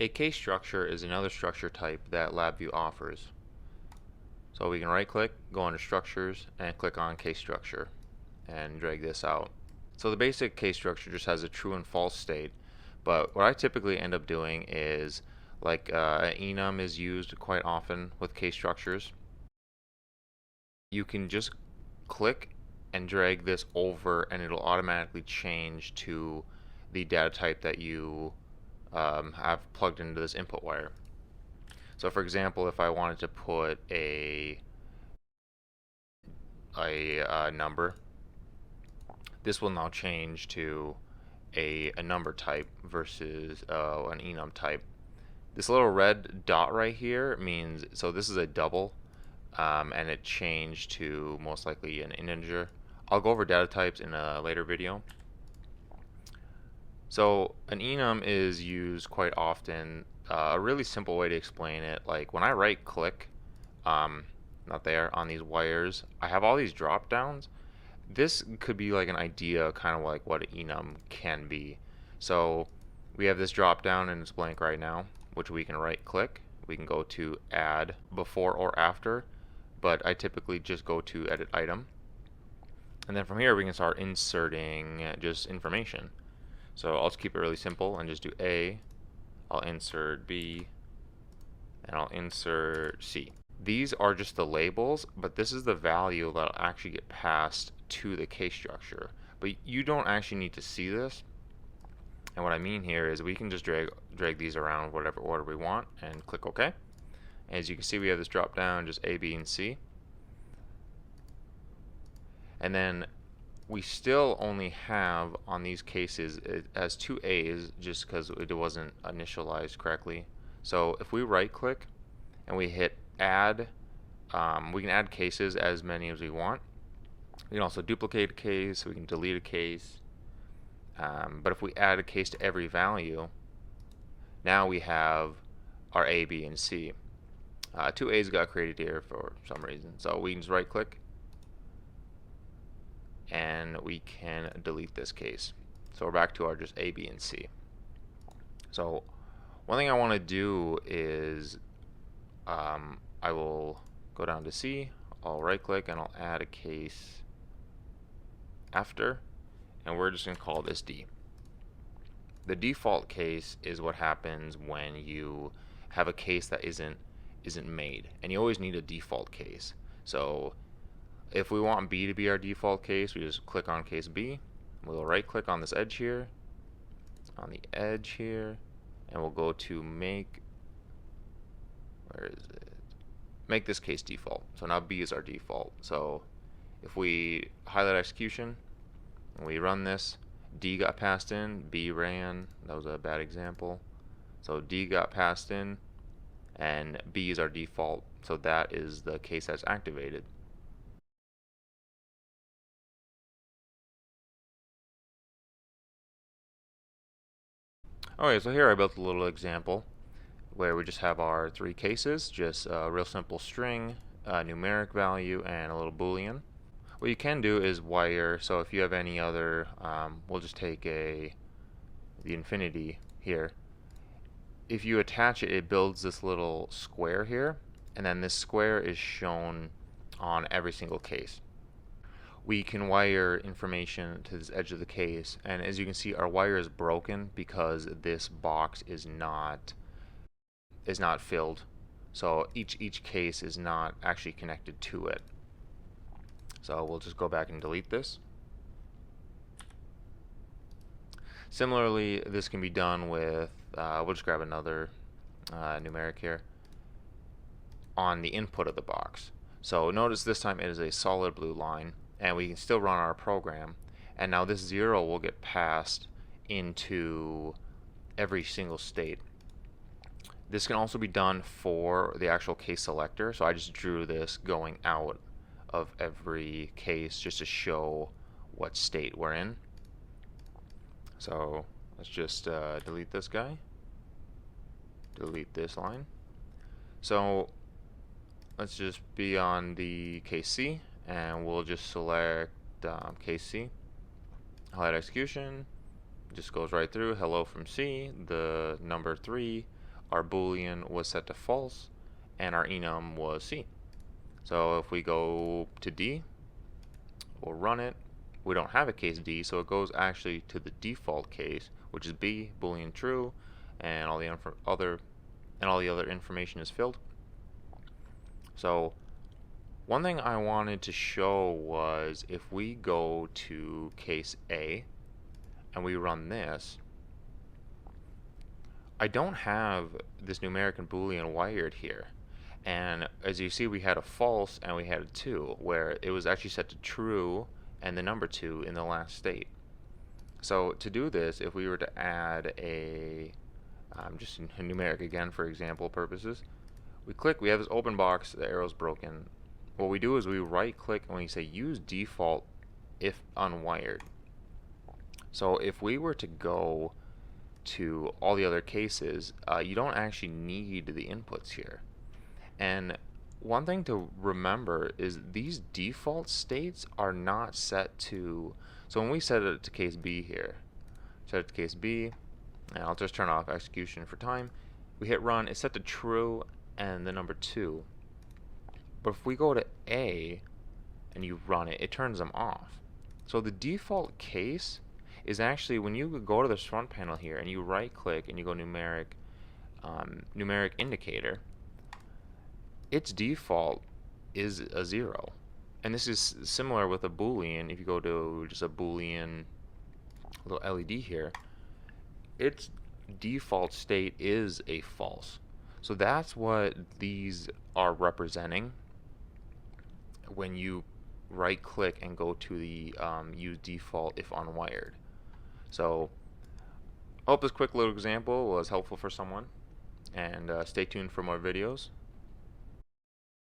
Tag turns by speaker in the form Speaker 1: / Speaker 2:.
Speaker 1: A case structure is another structure type that LabVIEW offers. So we can right click, go under structures, and click on case structure and drag this out. So the basic case structure just has a true and false state, but what I typically end up doing is like enum is used quite often with case structures. You can just click and drag this over and it'll automatically change to the data type that you have plugged into this input wire. So for example, if I wanted to put a number, this will now change to a number type versus an enum type. This little red dot right here means, so this is a double, and it changed to most likely an integer. I'll go over data types in a later video. So an enum is used quite often. A really simple way to explain it, like when I right click, not there, on these wires, I have all these drop downs. This could be like an idea, kind of like what an enum can be. So we have this drop down and it's blank right now, which we can right click. We can go to add before or after, but I typically just go to edit item. And then from here we can start inserting just information. So I'll just keep it really simple and just do A, I'll insert B, and I'll insert C. These are just the labels, but this is the value that'll actually get passed to the case structure. But you don't actually need to see this. And what I mean here is we can just drag these around whatever order we want and click OK. As you can see, we have this drop down, just A, B, and C. And then we still only have on these cases, it has two A's just because it wasn't initialized correctly. So if we right click and we hit add, we can add cases as many as we want. We can also duplicate a case, we can delete a case. But if we add a case to every value, now we have our A, B, and C. Two A's got created here for some reason. So we can just right click and we can delete this case. So we're back to our just A, B, and C. So one thing I want to do is I will go down to C, I'll right click and I'll add a case after, and we're just going to call this D. The default case is what happens when you have a case that isn't made, and you always need a default case. So if we want B to be our default case, we just click on case B. We'll right click on this edge here, on the edge here, and we'll go to make, where is it? Make this case default. So now B is our default. So if we highlight execution and we run this, D got passed in, B ran. That was a bad example. So D got passed in, and B is our default. So that is the case that's activated. Okay, so here I built a little example where we just have our three cases, just a real simple string, a numeric value, and a little boolean. What you can do is wire, so if you have any other, we'll just take the infinity here. If you attach it, it builds this little square here, and then this square is shown on every single case. We can wire information to this edge of the case, and as you can see, our wire is broken because this box is not filled. So each case is not actually connected to it. So we'll just go back and delete this. Similarly, this can be done with, we'll just grab another numeric here, on the input of the box. So notice this time it is a solid blue line, and we can still run our program, and now this 0 will get passed into every single state. This can also be done for the actual case selector, so I just drew this going out of every case just to show what state we're in. So let's just delete this guy, delete this line. So let's just be on the case C, and we'll just select case C, highlight execution, just goes right through, hello from C, the number 3, our boolean was set to false and our enum was C. So if we go to D, we'll run it. We don't have a case D, so it goes actually to the default case, which is B, boolean true, and all the other information is filled. So one thing I wanted to show was if we go to case A and we run this, I don't have this numeric and boolean wired here. And as you see, we had a false and we had a 2, where it was actually set to true and the number 2 in the last state. So to do this, if we were to add a just a numeric again for example purposes, we click, we have this open box, the arrow's broken. What we do is we right click and we say use default if unwired. So if we were to go to all the other cases, you don't actually need the inputs here. And one thing to remember is these default states are not set to, so when we set it to case B here, set it to case B, and I'll just turn off execution for time, we hit run, it's set to true and the number 2. But if we go to A and you run it, it turns them off. So the default case is actually when you go to this front panel here and you right click and you go numeric indicator, its default is a 0. And this is similar with a boolean. If you go to just a boolean little LED here, its default state is a false. So that's what these are representing when you right click and go to the use default if unwired. So I hope this quick little example was helpful for someone, and stay tuned for more videos.